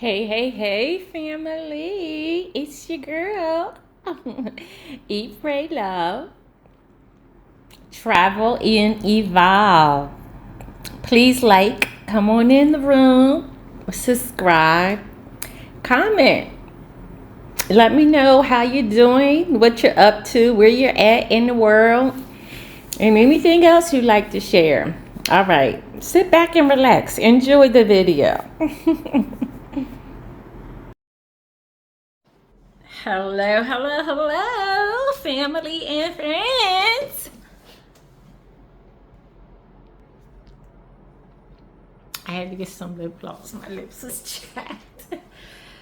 Hey, hey, hey, family. It's your girl. Eat, pray, love. Travel and evolve. Please come on in the room, subscribe, comment. Let me know how you're doing, what you're up to, where you're at in the world, and anything else you'd like to share. All right, sit back and relax. Enjoy the video. Hello, hello, hello, family and friends. I had to get some lip gloss. My lips was chapped.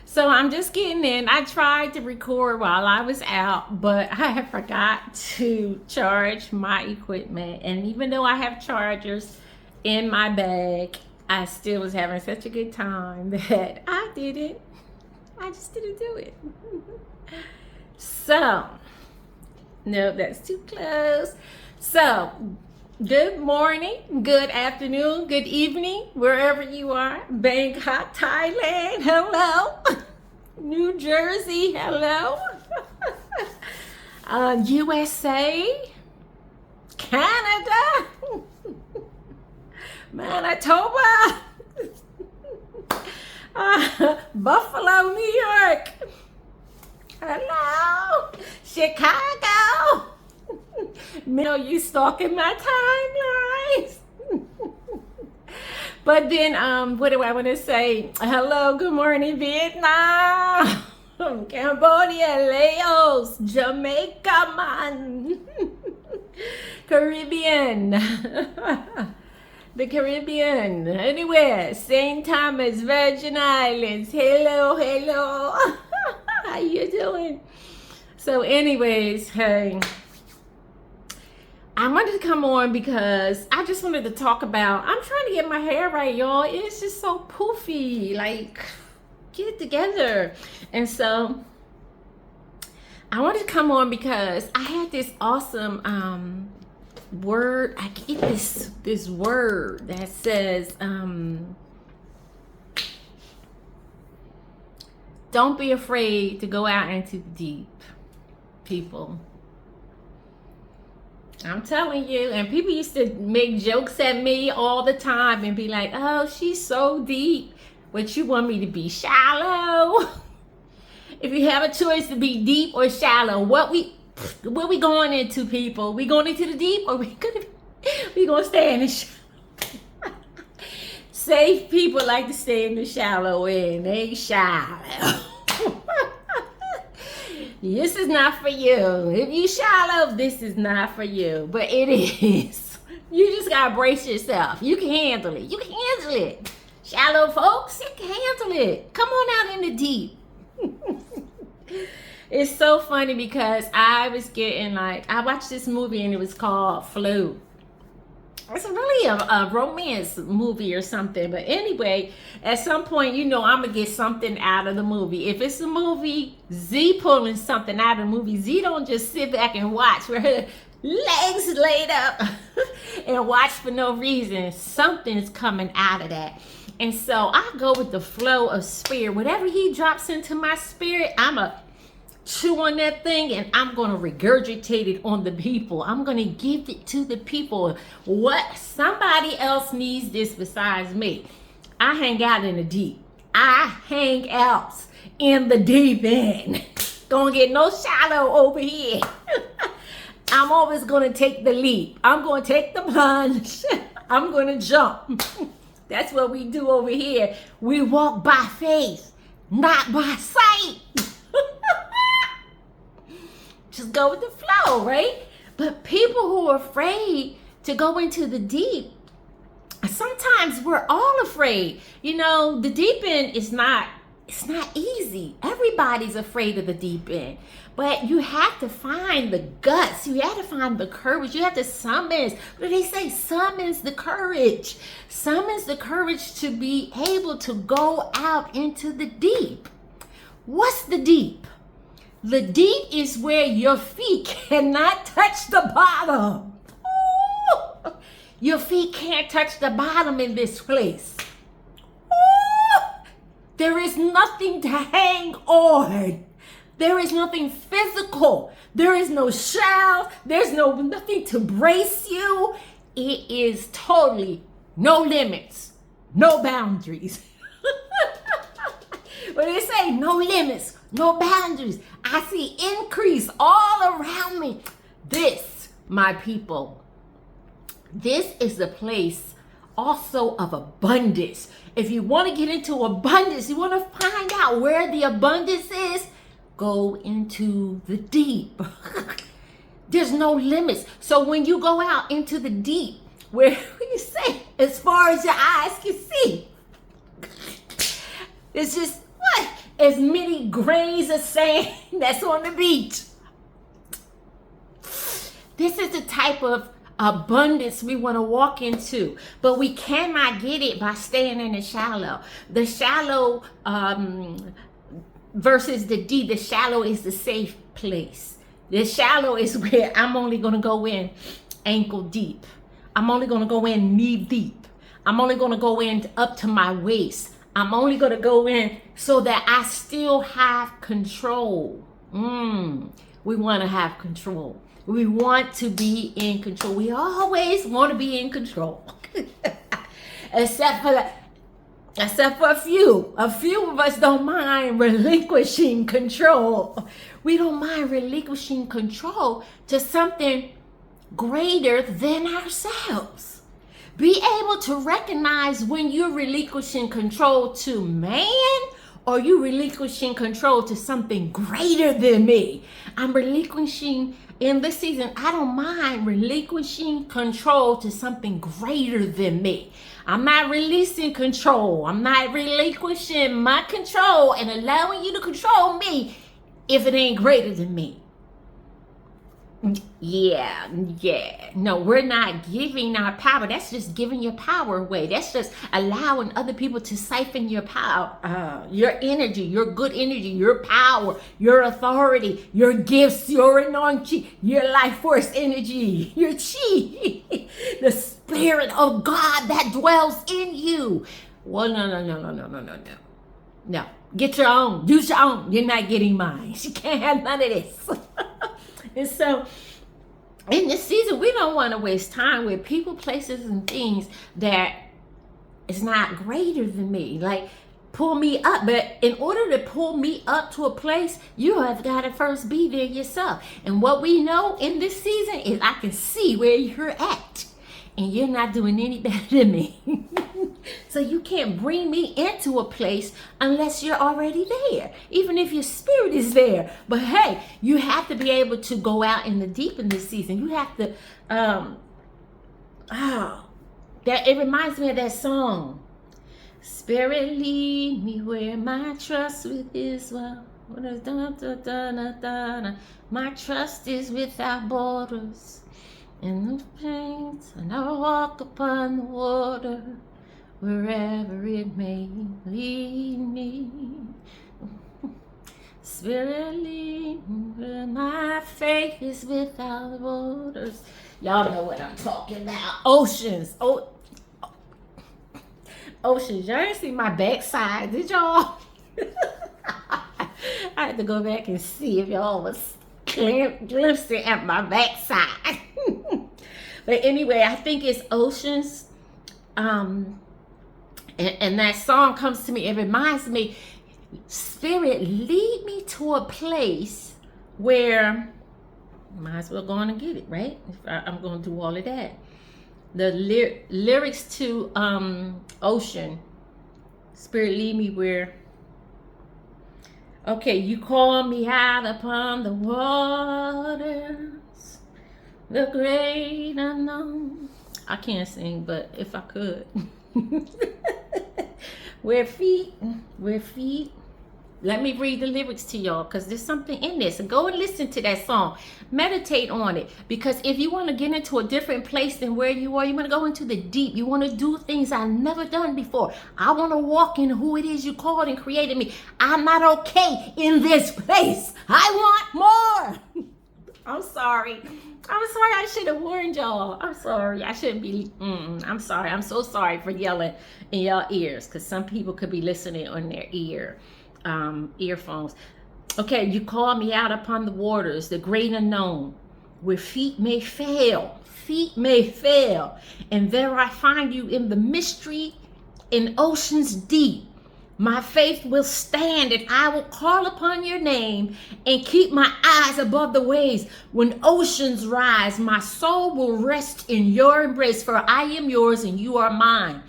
So I'm just getting in. I tried to record while I was out, but I forgot to charge my equipment. And even though I have chargers in my bag, I still was having such a good time that I just didn't do it. So, no, that's too close. So, good morning, good afternoon, good evening, wherever you are. Bangkok, Thailand, hello. New Jersey, hello. USA, Canada, Manitoba, Buffalo, New York. Hello, Chicago. No, you stalking my timelines. But then, what do I want to say? Hello, good morning, Vietnam, Cambodia, Laos, Jamaica, man, Caribbean, the Caribbean, anywhere, St. Thomas, Virgin Islands. Hello, hello. How you doing? So anyways, hey, I wanted to come on because I just wanted to talk about, I'm trying to get my hair right, y'all. It's just so poofy, like, get it together. And so I wanted to come on because I had this awesome word. I get this word that says don't be afraid to go out into the deep, people. I'm telling you, and people used to make jokes at me all the time and be like, oh, she's so deep. But you want me to be shallow? If you have a choice to be deep or shallow, what we going into, people? We going into the deep, or we gonna stay in the shallow? Safe people like to stay in the shallow end. They shallow. This is not for you. If you shallow, this is not for you. But it is. You just gotta brace yourself. You can handle it. You can handle it. Shallow folks, you can handle it. Come on out in the deep. It's so funny because I was getting I watched this movie and it was called Flow. It's really a romance movie or something. But anyway, at some point, I'm going to get something out of the movie. If it's a movie, Z pulling something out of the movie. Z don't just sit back and watch with her legs laid up and watch for no reason. Something's coming out of that. And so I go with the flow of spirit. Whatever he drops into my spirit, I'm a chew on that thing and I'm going to regurgitate it on the people. I'm going to give it to the people. What somebody else needs this besides me. I hang out in the deep. I hang out in the deep end. Don't get no shallow over here. I'm always going to take the leap. I'm going to take the plunge. I'm going to jump. That's what we do over here. We walk by faith, not by sight. Just go with the flow, right? But people who are afraid to go into the deep, sometimes we're all afraid. The deep end it's not easy. Everybody's afraid of the deep end. But you have to find the guts. You have to find the courage. You have to summons. What do they say? Summons the courage. Summons the courage to be able to go out into the deep. What's the deep? The deep is where your feet cannot touch the bottom. Ooh, your feet can't touch the bottom in this place. Ooh, There is nothing to hang on. There is nothing physical. There is no shell. There's nothing to brace you. It is totally no limits, no boundaries. When they say no limits, no boundaries, I see increase all around me. This, my people, this is the place also of abundance. If you want to get into abundance, you want to find out where the abundance is, go into the deep. There's no limits. So when you go out into the deep, where you say, as far as your eyes can see, it's just what? As many grains of sand that's on the beach. This is the type of abundance we want to walk into, but we cannot get it by staying in the shallow. The shallow versus the deep. The shallow is the safe place. The shallow is where I'm only going to go in ankle deep. I'm only going to go in knee deep. I'm only going to go in up to my waist. I'm only going to go in so that I still have control. We want to have control. We want to be in control. We always want to be in control. Except for a few. A few of us don't mind relinquishing control. We don't mind relinquishing control to something greater than ourselves. Be able to recognize when you're relinquishing control to man, or you relinquishing control to something greater than me. I'm relinquishing in this season. I don't mind relinquishing control to something greater than me. I'm not releasing control. I'm not relinquishing my control and allowing you to control me if it ain't greater than me. Yeah. No, we're not giving our power. That's just giving your power away. That's just allowing other people to siphon your power, your energy, your good energy, your power, your authority, your gifts, your anointing, your life force energy, your chi, the Spirit of God that dwells in you. Well, no. No, get your own. Use your own. You're not getting mine. You can't have none of this. And so in this season, we don't want to waste time with people, places, and things that is not greater than me. Like, pull me up. But in order to pull me up to a place, you have got to first be there yourself. And what we know in this season is I can see where you're at. And you're not doing any better than me. So you can't bring me into a place unless you're already there, even if your spirit is there. But hey, you have to be able to go out in the deep in this season. You have to, it reminds me of that song. Spirit, lead me where my trust with is well. My trust is without borders. In the pains, and I walk upon the water, wherever it may lead me. Spirit, lead me where my faith is without borders. Y'all know what I'm talking about. Oceans. Oceans. Y'all ain't see my backside, did y'all? I had to go back and see if y'all was glimpsing at my backside. But anyway, I think it's oceans. And that song comes to me. It reminds me, Spirit, lead me to a place where might as well go on and get it, right? I'm going to do all of that. The lyrics to Ocean. Spirit, lead me where. Okay, you call me out upon the waters, the great unknown. I can't sing, but if I could. Where feet. Let me read the lyrics to y'all, because there's something in this. Go and listen to that song. Meditate on it. Because if you want to get into a different place than where you are, you want to go into the deep. You want to do things I've never done before. I want to walk in who it is you called and created me. I'm not okay in this place. I want more. I'm sorry. I should have warned y'all. I'm sorry. I shouldn't be. I'm sorry. I'm so sorry for yelling in y'all ears, because some people could be listening on their earphones. Okay, you call me out upon the waters, the great unknown, where feet may fail. Feet may fail. And there I find you in the mystery, in oceans deep. My faith will stand, and I will call upon your name and keep my eyes above the waves. When oceans rise, my soul will rest in your embrace, for I am yours and you are mine.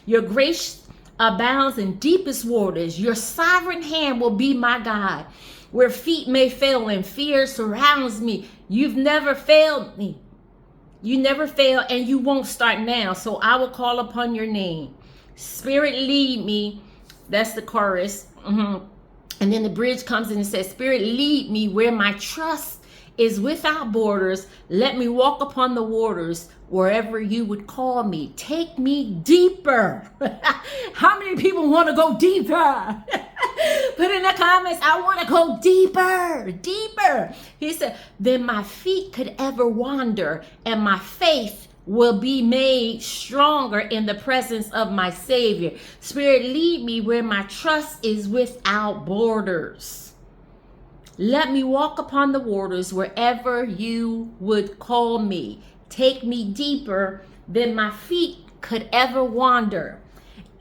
Your grace abounds in deepest waters. Your sovereign hand will be my guide. Where feet may fail and fear surrounds me, you've never failed me. You never fail, and you won't start now. So I will call upon your name. Spirit, lead me. That's the chorus. And then the bridge comes in and says, Spirit, lead me where my trust is without borders. Let me walk upon the waters wherever you would call me. Take me deeper. How many people want to go deeper? Put in the comments, I want to go deeper, deeper. He said, then my feet could ever wander, and my faith will be made stronger in the presence of my Savior. Spirit, lead me where my trust is without borders. Let me walk upon the waters wherever you would call me. Take me deeper than my feet could ever wander.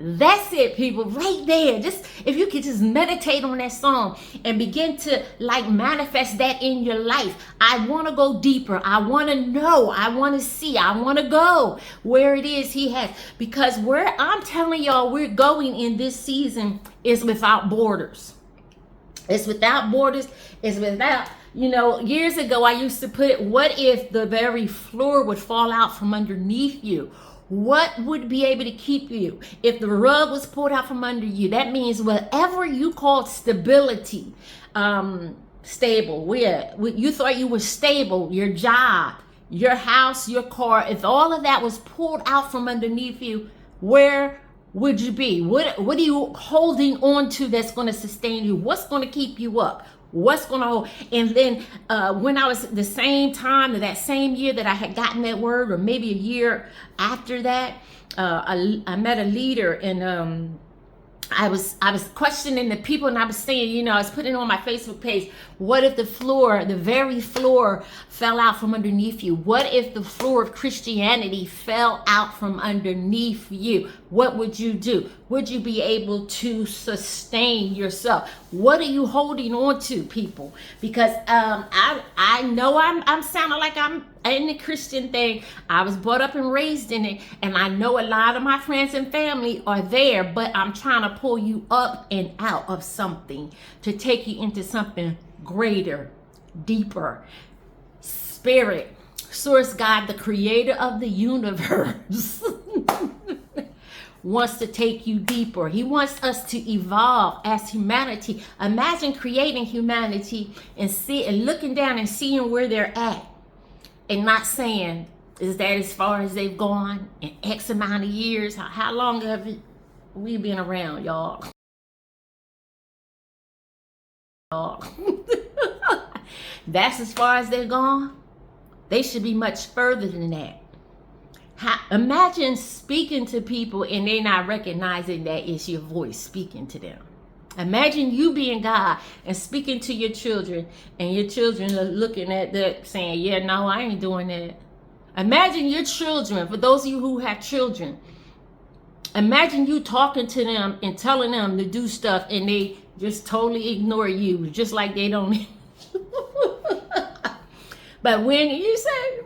That's it, people, right there. Just if you could just meditate on that song and begin to manifest that in your life. I want to go deeper. I want to know. I want to see. I want to go where it is he has. Because where I'm telling y'all we're going in this season is without borders. It's without borders. It's without, years ago I used to put, what if the very floor would fall out from underneath you? What would be able to keep you? If the rug was pulled out from under you, that means whatever you called stability, stable, where you thought you were stable, your job, your house, your car, if all of that was pulled out from underneath you, where would you be? What are you holding on to that's going to sustain you? What's going to keep you up? What's going to hold? And then when I was the same time, that same year that I had gotten that word, or maybe a year after that, I met a leader, and I was questioning the people, and I was saying, I was putting on my Facebook page, what if the very floor fell out from underneath you? What if the floor of Christianity fell out from underneath you? What would you do? Would you be able to sustain yourself? What are you holding on to, people? Because I know I'm sounding like I'm in the Christian thing. I was brought up and raised in it, and I know a lot of my friends and family are there, but I'm trying to pull you up and out of something to take you into something greater, deeper. Spirit, source God, the creator of the universe, wants to take you deeper. He wants us to evolve as humanity. Imagine creating humanity and looking down and seeing where they're at, and not saying, is that as far as they've gone in X amount of years? How long have we been around, y'all? That's as far as they're gone. They should be much further than that. Imagine speaking to people and they're not recognizing that it's your voice speaking to them. Imagine you being God and speaking to your children, and your children are looking at that saying, yeah, no, I ain't doing that. Imagine your children, for those of you who have children, imagine you talking to them and telling them to do stuff, and they just totally ignore you, just like they don't. But when you say,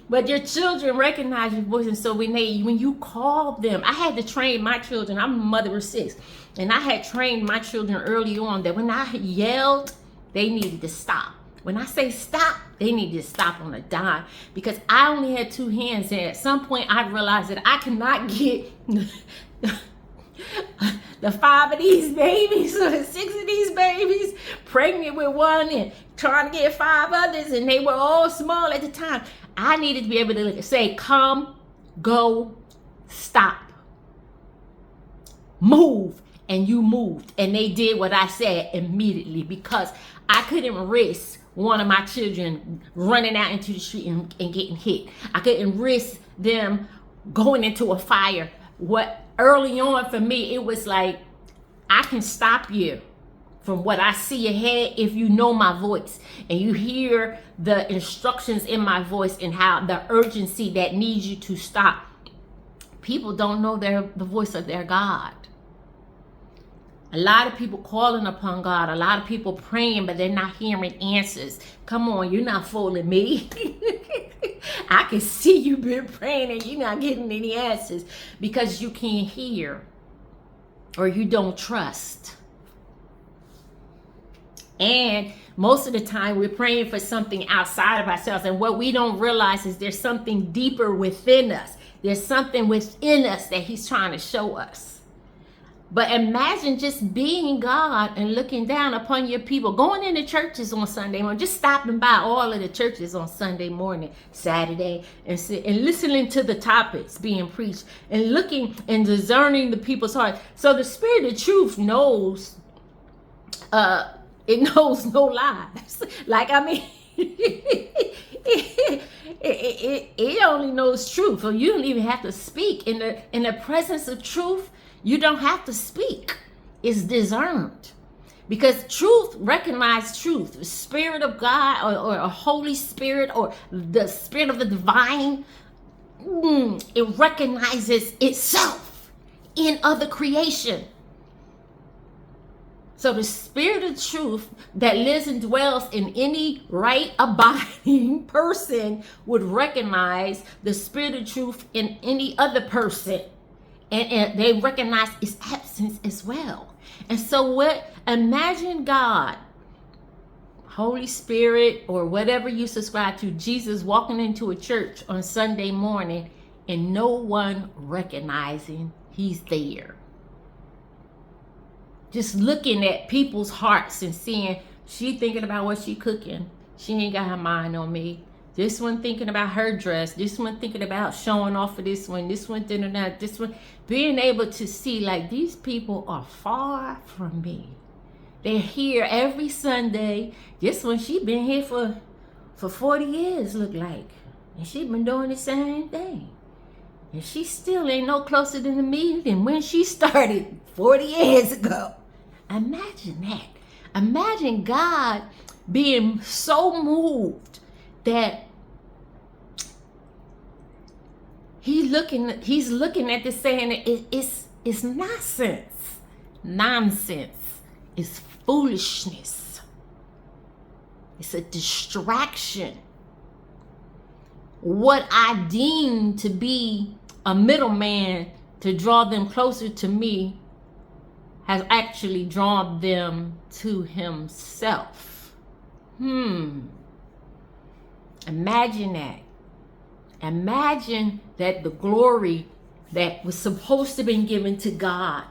but your children recognize your voice, and so when you call them, I had to train my children. I'm a mother of 6, and I had trained my children early on that when I yelled, they needed to stop. When I say stop, they needed to stop on a dime, because I only had 2 hands, and at some point I realized that I cannot get the 5 of these babies or the 6 of these babies pregnant with one and trying to get 5 others, and they were all small at the time. I needed to be able to say, come, go, stop, move, and you moved. And they did what I said immediately, because I couldn't risk one of my children running out into the street and getting hit. I couldn't risk them going into a fire. What early on for me, it was like, I can stop you from what I see ahead if you know my voice and you hear the instructions in my voice and how the urgency that needs you to stop. People don't know the voice of their God. A lot of people calling upon God, a lot of people praying, but they're not hearing answers. Come on, you're not fooling me. I can see you've been praying and you're not getting any answers because you can't hear or you don't trust. And most of the time we're praying for something outside of ourselves, and what we don't realize is there's something deeper within us. There's something within us that he's trying to show us. But imagine just being God and looking down upon your people, going into churches on Sunday morning, just stopping by all of the churches on Sunday morning, Saturday, and listening to the topics being preached and looking and discerning the people's hearts. So the Spirit of truth knows, it knows no lies. Like, I mean, it only knows truth. So you don't even have to speak in the presence of truth. You don't have to speak. It's discerned. Because truth recognizes truth. The Spirit of God or a Holy Spirit or the Spirit of the divine, it recognizes itself in other creation. So the Spirit of truth that lives and dwells in any right abiding person would recognize the Spirit of truth in any other person. And they recognize its absence as well. And so imagine God, Holy Spirit, or whatever you subscribe to, Jesus walking into a church on Sunday morning and no one recognizing he's there. Just looking at people's hearts and seeing, she thinking about what she cooking. She ain't got her mind on me. This one thinking about her dress. This one thinking about showing off for this one. This one thinking about this one. Being able to see, like, these people are far from me. They're here every Sunday. This one, she been here for 40 years, look like. And she been doing the same thing. And she still ain't no closer than me than when she started 40 years ago. Imagine that. Imagine God being so moved that he's looking at this saying it's nonsense, it's foolishness, it's a distraction. What I deem to be a middleman to draw them closer to me has actually drawn them to himself. Imagine that. Imagine that the glory that was supposed to be given to God,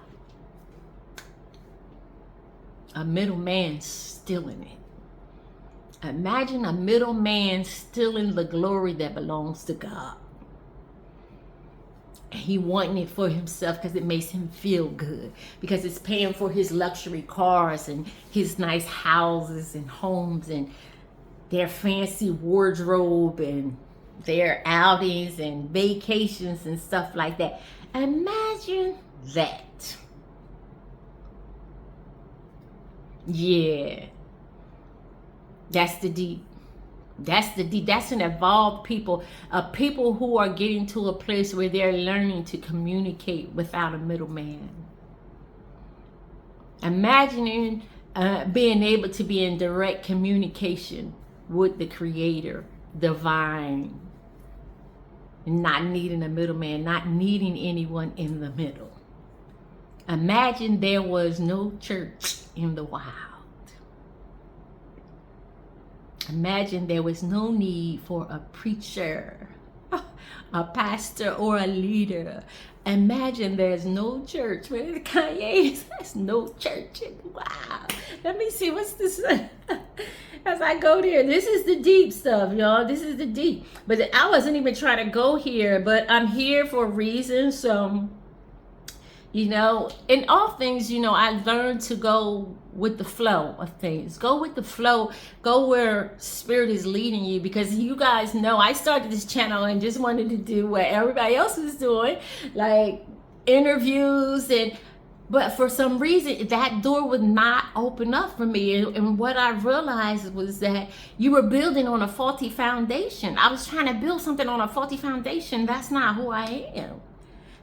a middleman stealing it. Imagine a middleman stealing the glory that belongs to God. He wanting it for himself because it makes him feel good, because it's paying for his luxury cars and his nice houses and homes and their fancy wardrobe and their outings and vacations and stuff like that. Imagine that. Yeah. That's the deep. That's an evolved people. People who are getting to a place where they're learning to communicate without a middleman. Imagining being able to be in direct communication with the Creator, divine, not needing a middleman, not needing anyone in the middle. Imagine there was no church in the wild. Imagine there was no need for a preacher, a pastor, or a leader. Imagine there's no church. Where the Kanye is, there's no church in the wild. Let me see, what's this? As I go there, this is the deep stuff, y'all. This is the deep. But I wasn't even trying to go here, but I'm here for a reason. So, in all things, I learned to go with the flow of things. Go with the flow. Go where spirit is leading you, because you guys know I started this channel and just wanted to do what everybody else was doing, like interviews, but for some reason that door would not open up for me. And what I realized was that you were building on a faulty foundation. I was trying to build something on a faulty foundation. That's not who I am.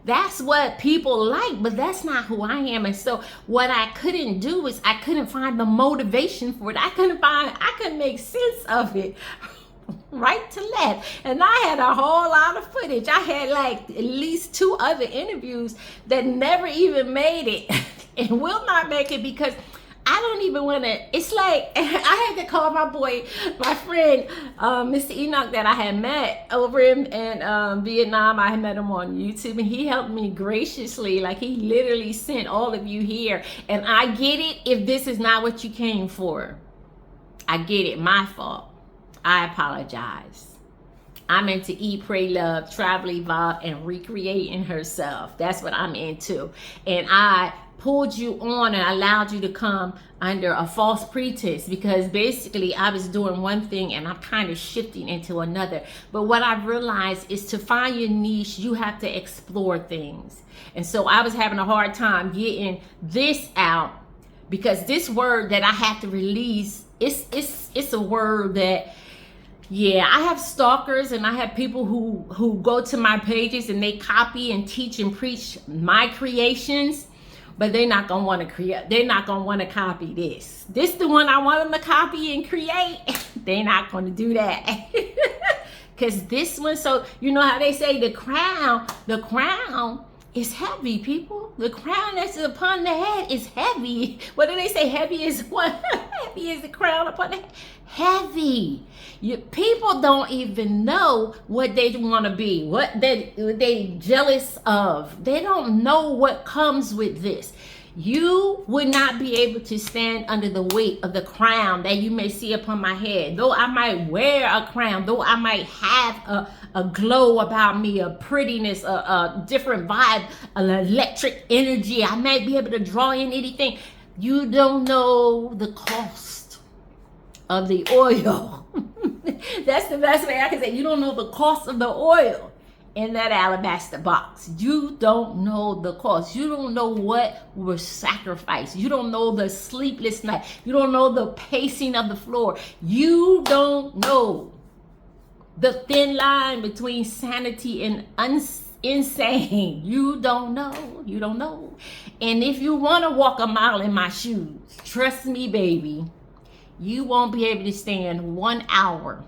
That's what people like, but that's not who I am. And so what I couldn't do is I couldn't find the motivation for it. I couldn't make sense of it. Right to left. And I had a whole lot of footage. I had like at least 2 other interviews that never even made it and will not make it, because I don't even want to. It's like I had to call my friend, Mr. Enoch, that I had met over in Vietnam. I had met him on YouTube, and he helped me graciously. Like, he literally sent all of you here. And I get it if this is not what you came for. I get it. My fault. I apologize. I'm into eat, pray, love, travel, evolve, and recreating herself. That's what I'm into. And I pulled you on and allowed you to come under a false pretense, because basically I was doing one thing and I'm kind of shifting into another. But what I've realized is, to find your niche, you have to explore things. And so I was having a hard time getting this out, because this word that I have to release, it's a word that, yeah, I have stalkers and I have people who go to my pages and they copy and teach and preach my creations, but they're not gonna want to create. They're not gonna want to copy this. This the one I want them to copy and create. They're not gonna do that. Because this one, so you know how they say the crown is heavy, people. The crown that's upon the head is heavy. What do they say? Heavy is what? Heavy is the crown upon the head. Heavy. People don't even know what they want to be, what they jealous of. They don't know what comes with this. You would not be able to stand under the weight of the crown that you may see upon my head. Though I might wear a crown, though I might have a glow about me, a prettiness, a different vibe, an electric energy, I might be able to draw in anything. You don't know the cost of the oil. That's the best way I can say. You don't know the cost of the oil in that alabaster box. You don't know the cost. You don't know what was sacrificed. You don't know the sleepless night. You don't know the pacing of the floor. You don't know the thin line between sanity and insane. You don't know. You don't know. And if you want to walk a mile in my shoes, trust me, baby, you won't be able to stand 1 hour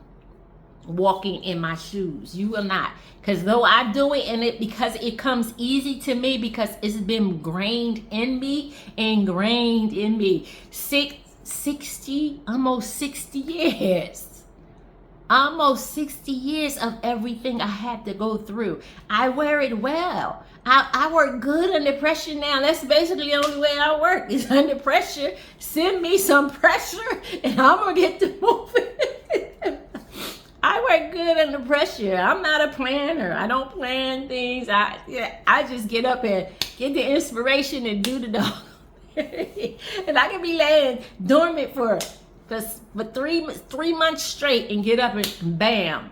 walking in my shoes. You will not. Because though I do it, because it comes easy to me, because it's been ingrained in me, almost 60 years. Almost 60 years of everything I had to go through. I wear it well. I work good under pressure now. That's basically the only way I work, is under pressure. Send me some pressure and I'm going to get to moving. I work good under pressure. I'm not a planner. I don't plan things. I just get up and get the inspiration and do the dog. And I can be laying dormant for 3 months straight and get up and bam,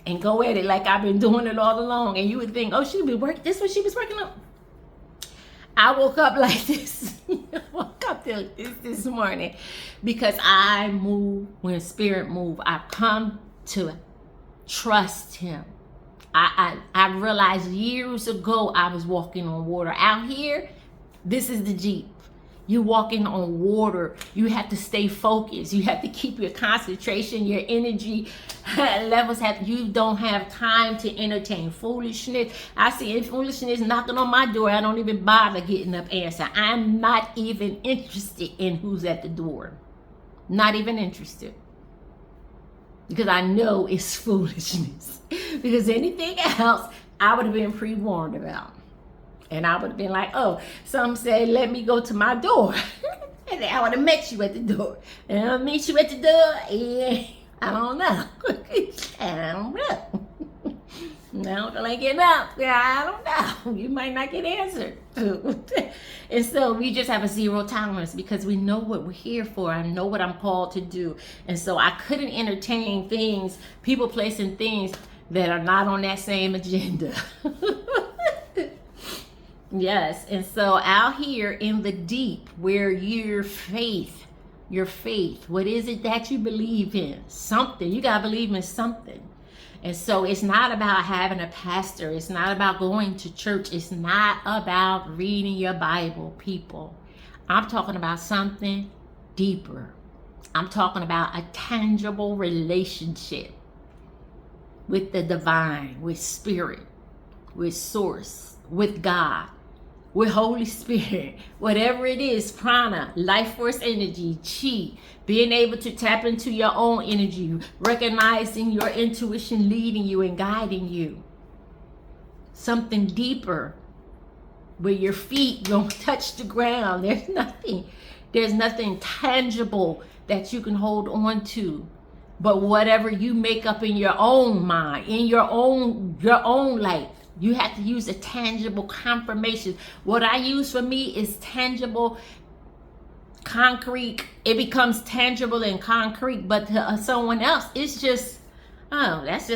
and go at it like I've been doing it all along. And you would think, oh, she'd be working. This is what she was working on. I woke up like this. Woke up this morning because I move when spirit move. I've come to trust him. I realized years ago I was walking on water. Out here, this is the Jeep. You're walking on water. You have to stay focused. You have to keep your concentration, your energy levels. You don't have time to entertain foolishness. I see foolishness knocking on my door. I don't even bother getting up answer. I'm not even interested in who's at the door. Not even interested. Because I know it's foolishness. Because anything else, I would have been pre-warned about. And I would have been like, oh, some said, let me go to my door. And I would have met you at the door. And I'll meet you at the door. Yeah, I don't know. I don't know. Now I ain't getting up. Yeah, I don't know. You might not get answered. And so we just have a zero tolerance because we know what we're here for. I know what I'm called to do. And so I couldn't entertain things, people placing things that are not on that same agenda. Yes. And so out here in the deep where your faith, what is it that you believe in? Something. You got to believe in something. And so it's not about having a pastor. It's not about going to church. It's not about reading your Bible, people. I'm talking about something deeper. I'm talking about a tangible relationship with the divine, with spirit, with source, with God, with Holy Spirit, whatever it is, prana, life force energy, chi, being able to tap into your own energy, recognizing your intuition leading you and guiding you. Something deeper where your feet don't touch the ground. There's nothing tangible that you can hold on to. But whatever you make up in your own mind, in your own life, you have to use a tangible confirmation. What I use for me is tangible, concrete. It becomes tangible and concrete, but to someone else, it's just, oh, that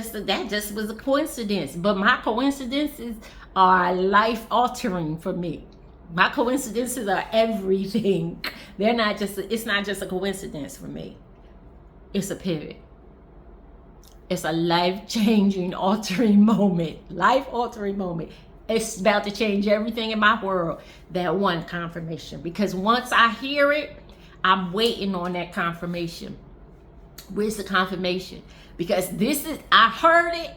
just was a coincidence. But my coincidences are life altering for me. My coincidences are everything. It's not just a coincidence for me. It's a pivot. It's a life-changing, altering moment. Life-altering moment. It's about to change everything in my world. That one confirmation. Because once I hear it, I'm waiting on that confirmation. Where's the confirmation? Because I heard it.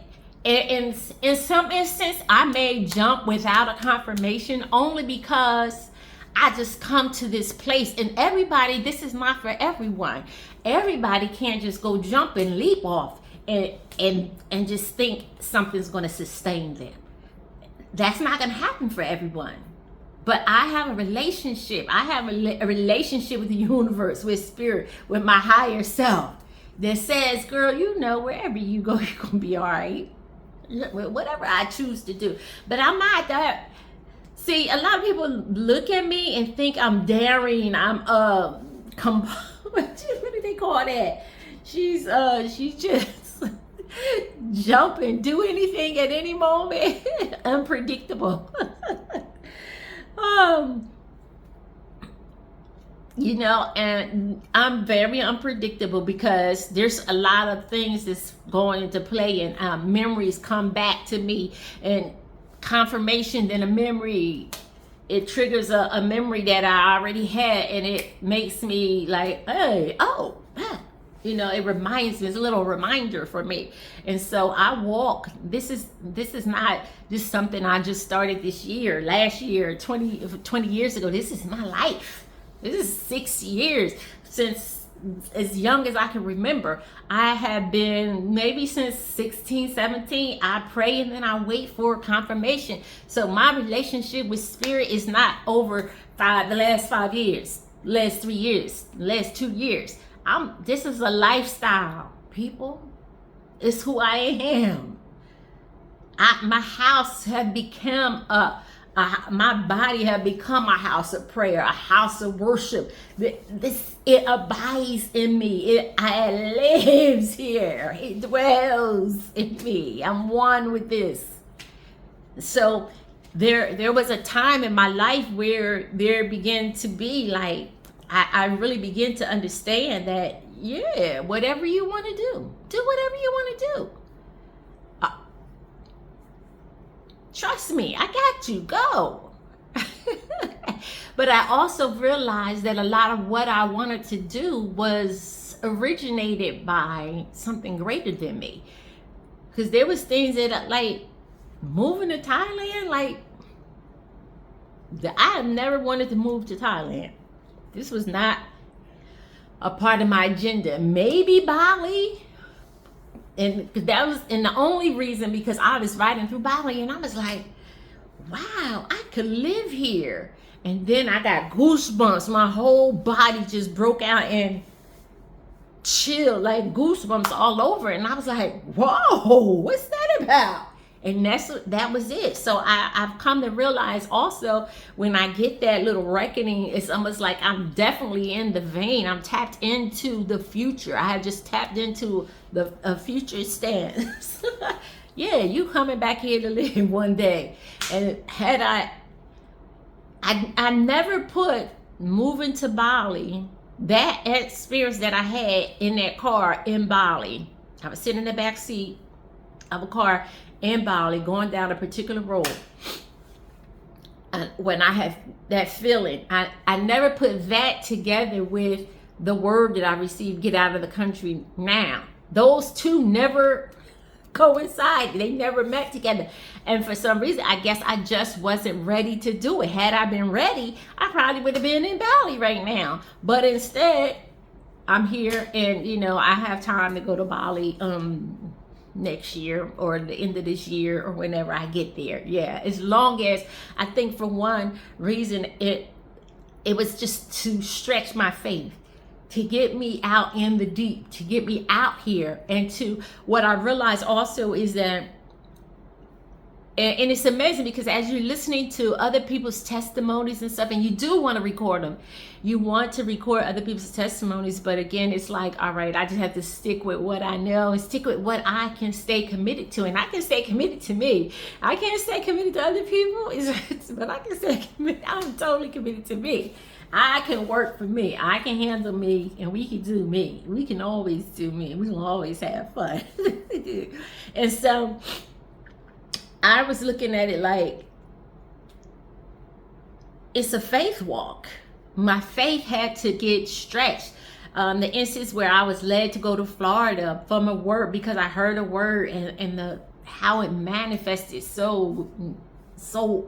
And in some instance, I may jump without a confirmation only because I just come to this place. And everybody, this is not for everyone. Everybody can't just go jump and leap off and just think something's going to sustain them. That's not going to happen for everyone. But I have a relationship. I have a relationship with the universe, with spirit, with my higher self that says, girl, you know, wherever you go, you're going to be all right. Whatever I choose to do. But I'm not that. See, a lot of people look at me and think I'm daring. I'm what do they call that? She's just jumping, do anything at any moment. Unpredictable. You know, and I'm very unpredictable because there's a lot of things that's going into play, and memories come back to me, and confirmation, then a memory, it triggers a memory that I already had, and it makes me like, hey, oh, you know, it reminds me, it's a little reminder for me. And so I walk, this is not just something I just started this year, last year, 20 years ago. This is my life. This is 6 years since as young as I can remember. I have been, maybe since 16, 17, I pray and then I wait for confirmation. So my relationship with spirit is not over the last 5 years, last 3 years, last 2 years. This is a lifestyle, people. It's who I am. My house have become my body have become a house of prayer, a house of worship. It abides in me. It lives here. It dwells in me. I'm one with this. So there was a time in my life where there began to be like, I really begin to understand that, yeah, whatever you want to do whatever you want to do. Trust me, I got you, go. But I also realized that a lot of what I wanted to do was originated by something greater than me. Because there was things that, like, moving to Thailand, like, I have never wanted to move to Thailand. This was not a part of my agenda. Maybe Bali. And that was, and the only reason, because I was riding through Bali and I was like, wow, I could live here. And then I got goosebumps. My whole body just broke out and chilled, like goosebumps all over. And I was like, whoa, what's that about? And that was it. So I've come to realize also, when I get that little reckoning, it's almost like I'm definitely in the vein. I'm tapped into the future. I have just tapped into the future stance. Yeah, you coming back here to live one day. And had I never put moving to Bali, that experience that I had in that car in Bali. I was sitting in the back seat of a car in Bali going down a particular road. When I had that feeling, I never put that together with the word that I received, get out of the country now. Those two never coincide. They never met together. And for some reason, I guess I just wasn't ready to do it. Had I been ready, I probably would have been in Bali right now. But instead, I'm here, and I have time to go to Bali next year or the end of this year or whenever I get there. Yeah, as long as, I think for one reason, it was just to stretch my faith, to get me out in the deep, to get me out here. And to what I realized also is that, and it's amazing because as you're listening to other people's testimonies and stuff, and you do want to record them, you want to record other people's testimonies, but again, it's like, all right, I just have to stick with what I know and stick with what I can stay committed to. And I can stay committed to me. I can't stay committed to other people, but I can stay committed. I'm totally committed to me. I can work for me. I can handle me, and we can do me. We can always do me. We can always have fun. And so I was looking at it like, it's a faith walk. My faith had to get stretched. The instance where I was led to go to Florida from a word, because I heard a word, and how it manifested so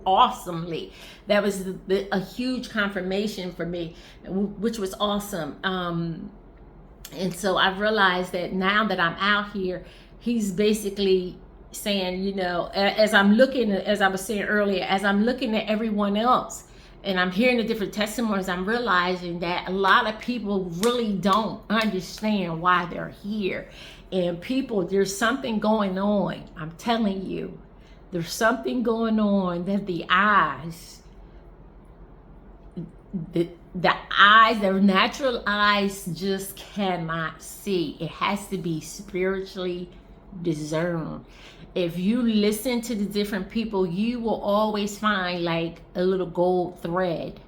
awesomely. That was a huge confirmation for me, which was awesome. And so I realized that now that I'm out here, he's basically saying, as I was saying earlier, as I'm looking at everyone else and I'm hearing the different testimonies, I'm realizing that a lot of people really don't understand why they're here. And there's something going on. I'm telling you, there's something going on that the natural eyes just cannot see. It has to be spiritually discerned. If you listen to the different people, you will always find like a little gold thread.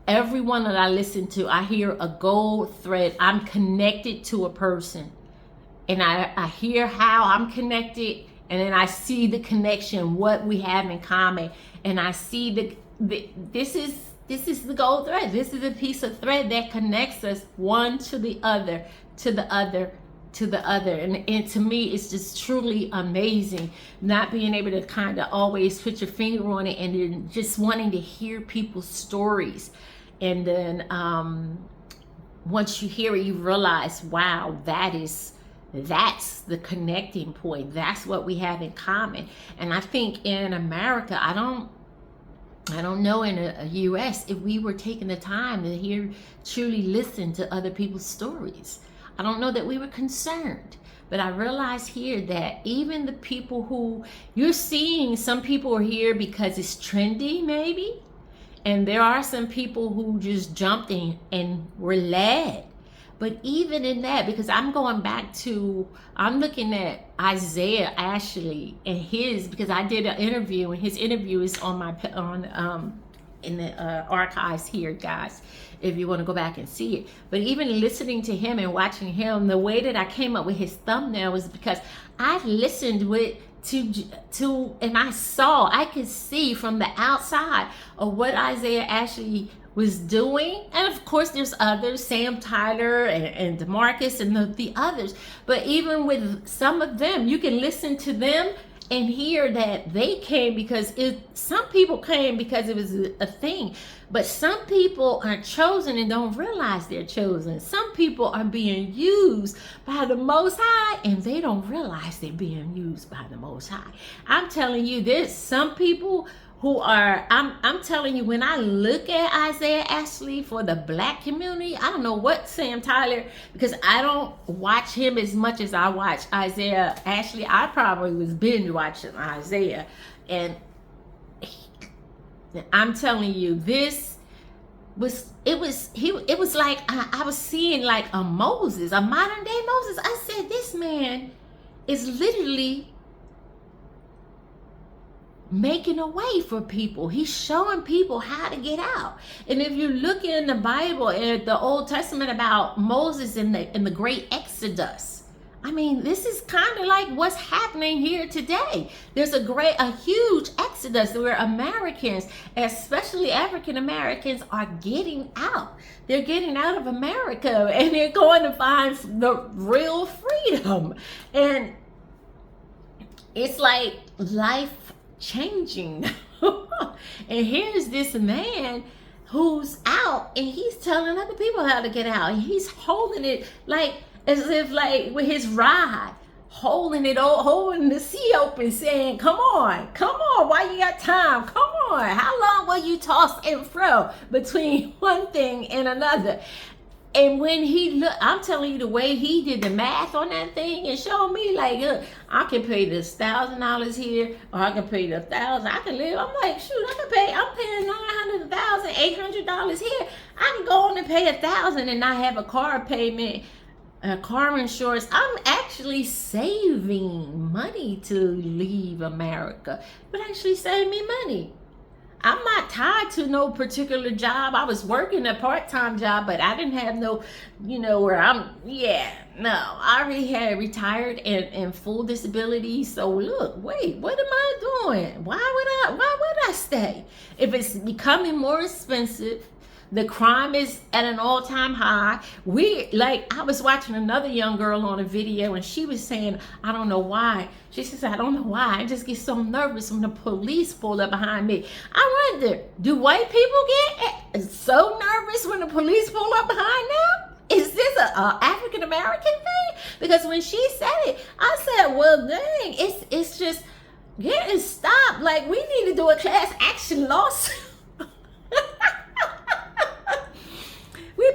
Everyone that I listen to, I hear a gold thread. I'm connected to a person, and I hear how I'm connected, and then I see the connection, what we have in common, and I see this is the gold thread. This is a piece of thread that connects us one to the other, to the other, to the other. And to me, it's just truly amazing, not being able to kind of always put your finger on it, and then just wanting to hear people's stories. And then once you hear it, you realize, wow, that's the connecting point. That's what we have in common. And I think in America, I don't know in a US if we were taking the time to truly listen to other people's stories. I don't know that we were concerned. But I realize here that even the people who you're seeing, some people are here because it's trendy maybe. And there are some people who just jumped in and were led. But even in that, because I'm looking at Isaiah Ashley and because I did an interview, and his interview is in the archives here, guys, if you want to go back and see it. But even listening to him and watching him, the way that I came up with his thumbnail was because I listened and I could see from the outside of what Isaiah Ashley was doing. And of course there's others, Sam Tyler and DeMarcus and the others, but even with some of them, you can listen to them and hear that they came because some people came because it was a thing, but some people are chosen and don't realize they're chosen. Some people are being used by the Most High and they don't realize they're being used by the Most High. I'm telling you, there's some people who are, I'm telling you, when I look at Isaiah Ashley for the black community, I don't know what Sam Tyler, because I don't watch him as much as I watch Isaiah Ashley. I probably was binge watching Isaiah, and I'm telling you, this was, it was like I was seeing like a Moses, a modern day Moses. I said, this man is literally making a way for people. He's showing people how to get out. And if you look in the Bible, in the Old Testament, about Moses in the great Exodus, I mean, this is kind of like what's happening here today. There's a huge exodus where Americans, especially African Americans, are getting out. They're getting out of America, and they're going to find the real freedom. And it's like life changing. And here's this man who's out, and he's telling other people how to get out. And he's holding it like as if like with his rod, holding the sea open, saying, come on, while you got time, come on. How long will you toss and fro between one thing and another? And when he look, I'm telling you, the way he did the math on that thing and showed me, like, look, I can pay this $1,000 here, or I can pay the $1,000. I can live. I'm like, shoot, I'm paying $900, $800 here. I can go on and pay $1,000 and not have a car payment, car insurance. I'm actually saving money to leave America, but actually save me money. I'm not tied to no particular job. I was working a part-time job, but I didn't have no, where I already had retired and full disability. So look, wait, what am I doing? Why would I stay? If it's becoming more expensive, the crime is at an all-time high. I was watching another young girl on a video, and she was saying, I don't know why. She says, I don't know why. I just get so nervous when the police pull up behind me. I wonder, do white people get so nervous when the police pull up behind them? Is this a African American thing? Because when she said it, I said, well, dang, it's just getting stopped. Like, we need to do a class action lawsuit. We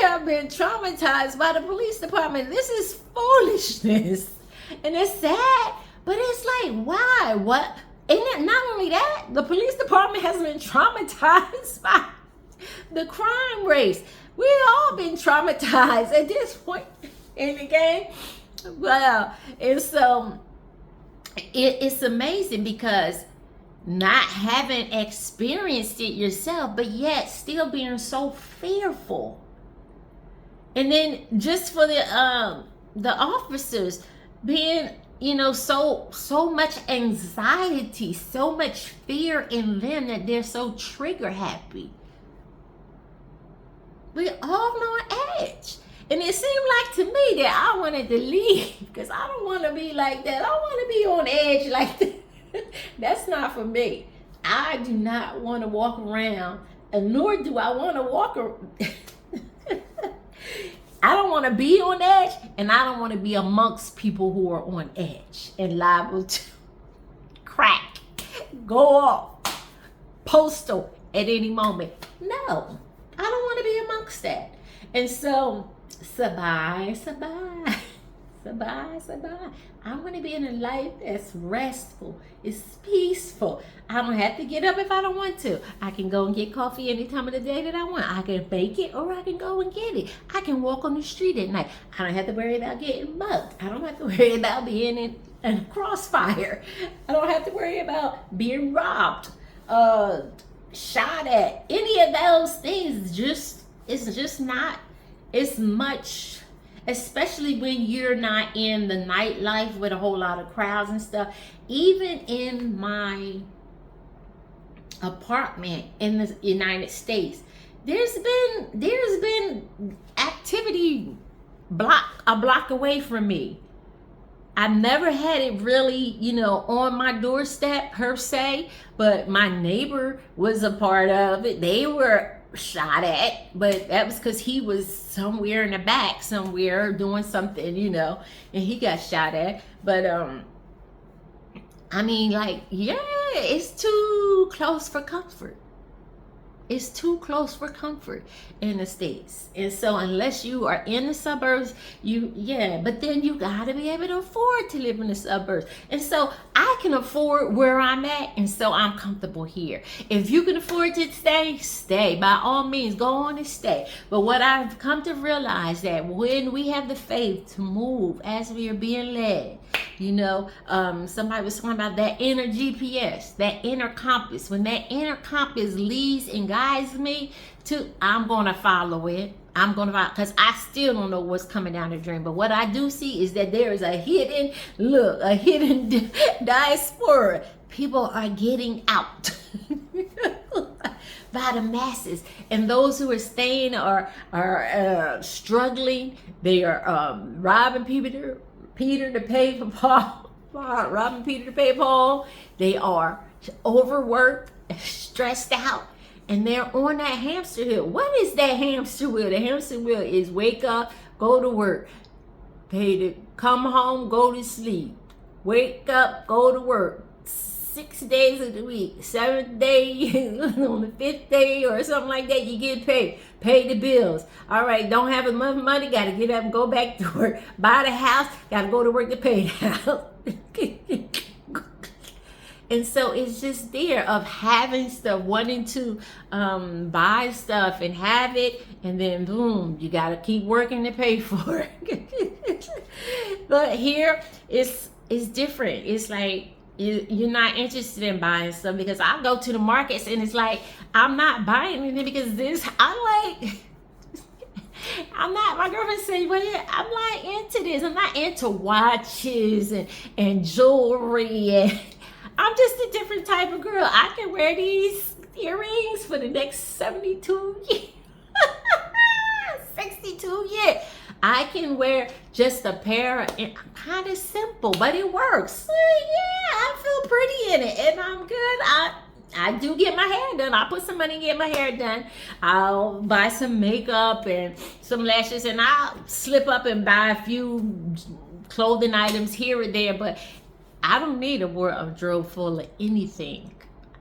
have been traumatized by the police department. This is foolishness. And it's sad, but it's like, why? What? And not only that, the police department has been traumatized by the crime rates. We've all been traumatized at this point in the game. Well, and so it's amazing, because not having experienced it yourself, but yet still being so fearful. And then just for the officers being, so much anxiety, so much fear in them that they're so trigger happy. We all on edge. And it seemed like to me that I wanted to leave, because I don't want to be like that. I want to be on edge like that. That's not for me. I do not want to walk around, and nor do I want to walk around. I don't want to be on edge, and I don't want to be amongst people who are on edge and liable to crack, go off, postal at any moment. No, I don't want to be amongst that. And so, sabai. I want to be in a life that's restful, it's peaceful. I don't have to get up if I don't want to. I can go and get coffee any time of the day that I want. I can bake it, or I can go and get it. I can walk on the street at night. I don't have to worry about getting mugged. I don't have to worry about being in a crossfire. I don't have to worry about being robbed, shot at. Any of those things. It's just not as much. Especially when you're not in the nightlife with a whole lot of crowds and stuff. Even in my apartment in the United States, there's been activity a block away from me. I've never had it really, on my doorstep per se, but my neighbor was a part of it. They were shot at, but that was because he was somewhere in the back somewhere doing something, and he got shot at. But I mean, like, yeah, it's too close for comfort. It's too close for comfort in the States. And so unless you are in the suburbs, but then you gotta be able to afford to live in the suburbs. And so I can afford where I'm at, and so I'm comfortable here. If you can afford to stay, stay. By all means, go on and stay. But what I've come to realize that when we have the faith to move as we are being led, somebody was talking about that inner GPS, that inner compass. When that inner compass leads and guides me I'm going to follow it. I'm going to follow, because I still don't know what's coming down the drain. But what I do see is that there is a hidden diaspora. People are getting out by the masses. And those who are staying are struggling. They are robbing Peter to pay for Paul. Robbing Peter to pay Paul. They are overworked, stressed out, and they're on that hamster wheel. What is that hamster wheel? The hamster wheel is wake up, go to work, come home, go to sleep, wake up, go to work. 6 days of the week, 7th day, on the 5th day or something like that, you get paid. Pay the bills. All right, don't have enough money, got to get up and go back to work. Buy the house, got to go to work to pay the house. And so it's just there of having stuff, wanting to buy stuff and have it, and then boom, you got to keep working to pay for it. But here it's different. It's like you're not interested in buying stuff, because I go to the markets and it's like I'm not buying anything because my girlfriend said, well, I'm not into this. I'm not into watches and jewelry, and I'm just a different type of girl. I can wear these earrings for the next 72 years. 62 years. I can wear just a pair, and I'm kind of simple, but it works. Yeah, I feel pretty in it, and I'm good. I do get my hair done. I put some money and get my hair done. I'll buy some makeup and some lashes, and I'll slip up and buy a few clothing items here or there, but I don't need a wardrobe full of anything.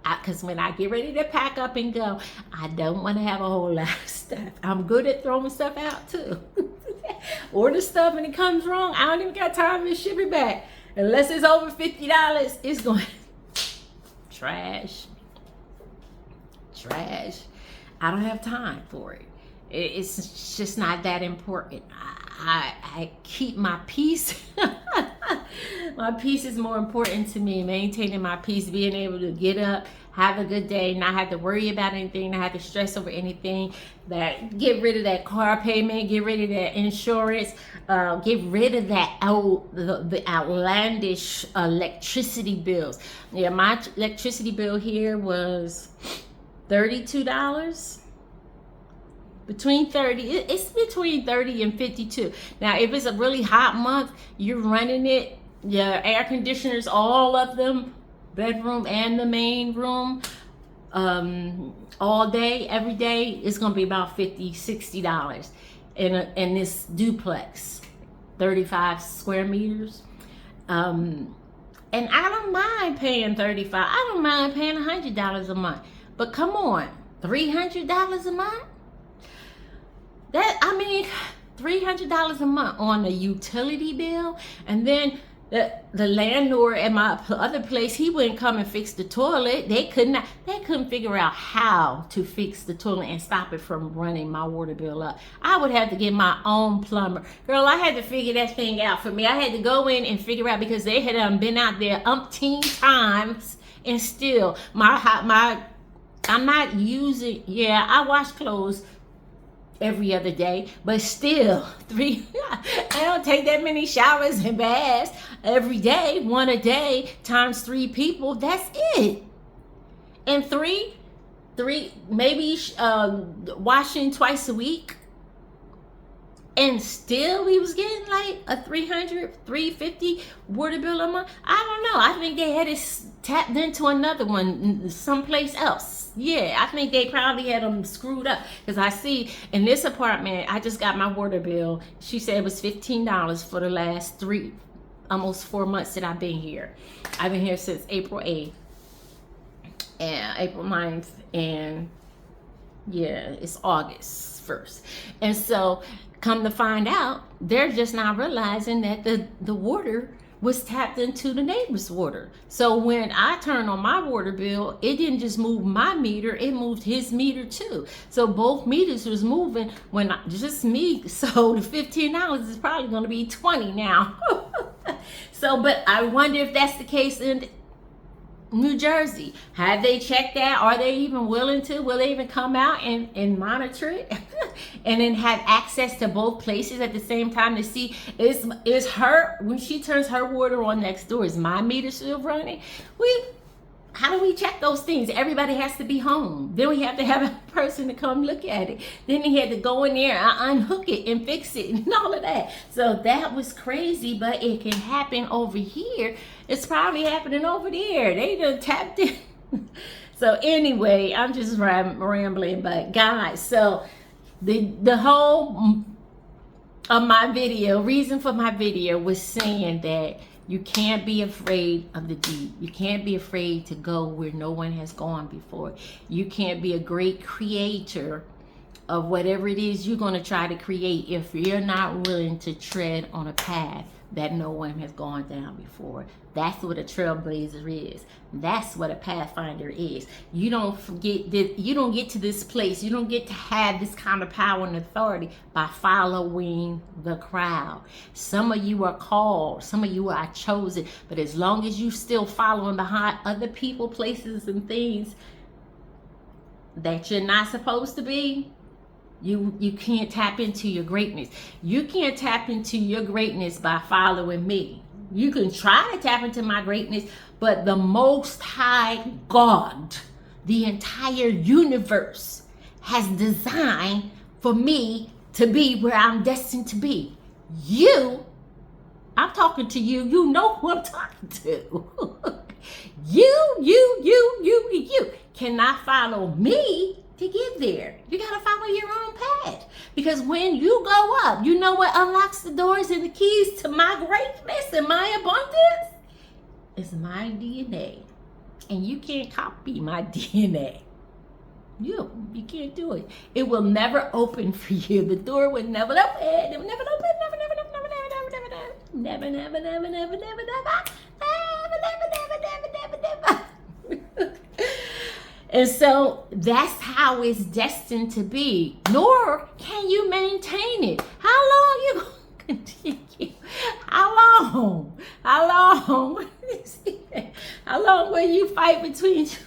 Because when I get ready to pack up and go, I don't want to have a whole lot of stuff. I'm good at throwing stuff out too. Order stuff and it comes wrong, I don't even got time to ship it back. Unless it's over $50, it's going trash. I don't have time for it. It's just not that important. I keep my peace. My peace is more important to me. Maintaining my peace, being able to get up, have a good day, not have to worry about anything, not have to stress over anything. Get rid of that car payment, get rid of that insurance, get rid of that the outlandish electricity bills. Yeah, my electricity bill here was $32. It's between 30 and 52. Now, if it's a really hot month, you're running it, your air conditioners, all of them, bedroom and the main room, all day, every day, it's gonna be about $50, $60 in this duplex, 35 square meters. And I don't mind paying $35. I don't mind paying $100 a month. But come on, $300 a month? $300 a month on a utility bill, and then the landlord at my other place, he wouldn't come and fix the toilet. They couldn't figure out how to fix the toilet and stop it from running my water bill up. I would have to get my own plumber. Girl, I had to figure that thing out for me. I had to go in and figure out, because they had been out there umpteen times, and still I'm not using. Yeah, I wash clothes every other day, but still I don't take that many showers and baths every day. One a day times 3 people, that's it. And three maybe washing twice a week, and still we was getting like a $300, $350 water bill a month. I don't know. I think they had it tapped into another one someplace else. Yeah, I think they probably had them screwed up, because I see in this apartment, I just got my water bill. She said it was $15 for the last 3 almost 4 months that I've been here. I've been here since April 8th and April 9th, and yeah, it's August 1st. And so come to find out, they're just not realizing that the water was tapped into the neighbor's water. So when I turned on my water bill, it didn't just move my meter, it moved his meter too. So both meters was moving when just me. So the $15 is probably going to be 20 now. So, but I wonder if that's the case in New Jersey. Have they checked that? Are they even willing to? Will they even come out and monitor it? And then have access to both places at the same time to see, is her, when she turns her water on next door, is my meter still running? How do we check those things? Everybody has to be home. Then we have to have a person to come look at it. Then he had to go in there and unhook it and fix it and all of that. So that was crazy, but it can happen over here. It's probably happening over there. They done tapped in. So anyway, I'm just rambling, but guys, so the whole of my video, reason for my video was saying that you can't be afraid of the deep. You can't be afraid to go where no one has gone before. You can't be a great creator of whatever it is you're going to try to create if you're not willing to tread on a path that no one has gone down before. That's what a trailblazer is. That's what a pathfinder is. You don't forget that you don't get to this place. You don't get to have this kind of power and authority by following the crowd. Some of you are called, some of you are chosen, but as long as you still following behind other people, places, and things that you're not supposed to be, you can't tap into your greatness. You can't tap into your greatness by following me. You can try to tap into my greatness, but the Most High God, the entire universe, has designed for me to be where I'm destined to be. I'm talking to you. You know who I'm talking to. You cannot follow me to get there. You got to follow your own path. Because when you go up, you know what unlocks the doors and the keys to my greatness and my abundance? It's my DNA. And you can't copy my DNA. You can't do it. It will never open for you. The door will never open. It will never open. Never. And so that's how it's destined to be. Nor can you maintain it. How long you gonna continue? How long? How long will you fight between you?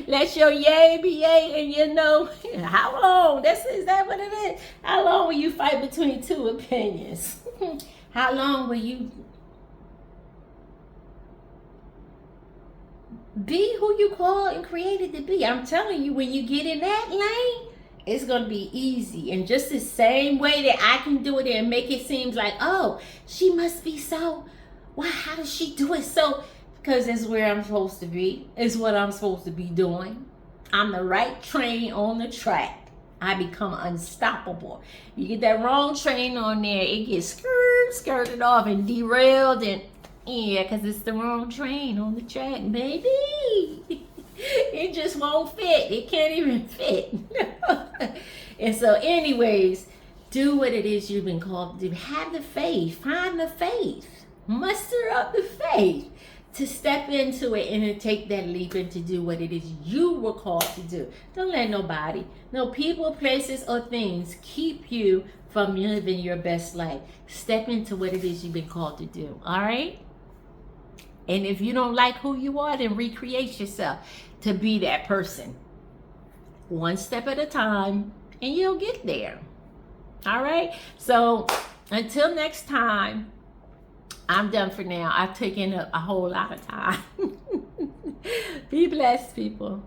Let your yay be yay and your no. How long? Is that what it is? How long will you fight between two opinions? How long will you be who you called and created to be? I'm telling you, when you get in that lane, it's going to be easy. And just the same way that I can do it and make it seem like, oh, she must be so, well, how does she do it so? Because it's where I'm supposed to be. It's what I'm supposed to be doing. I'm the right train on the track. I become unstoppable. You get that wrong train on there, it gets skirted off and derailed, and yeah, because it's the wrong train on the track, baby. It just won't fit. It can't even fit. And so anyways, do what it is you've been called to do. Have the faith. Find the faith. Muster up the faith to step into it and to take that leap and to do what it is you were called to do. Don't let nobody, no people, places, or things keep you from living your best life. Step into what it is you've been called to do. All right? And if you don't like who you are, then recreate yourself to be that person. One step at a time, and you'll get there. All right? So until next time, I'm done for now. I've taken a whole lot of time. Be blessed, people.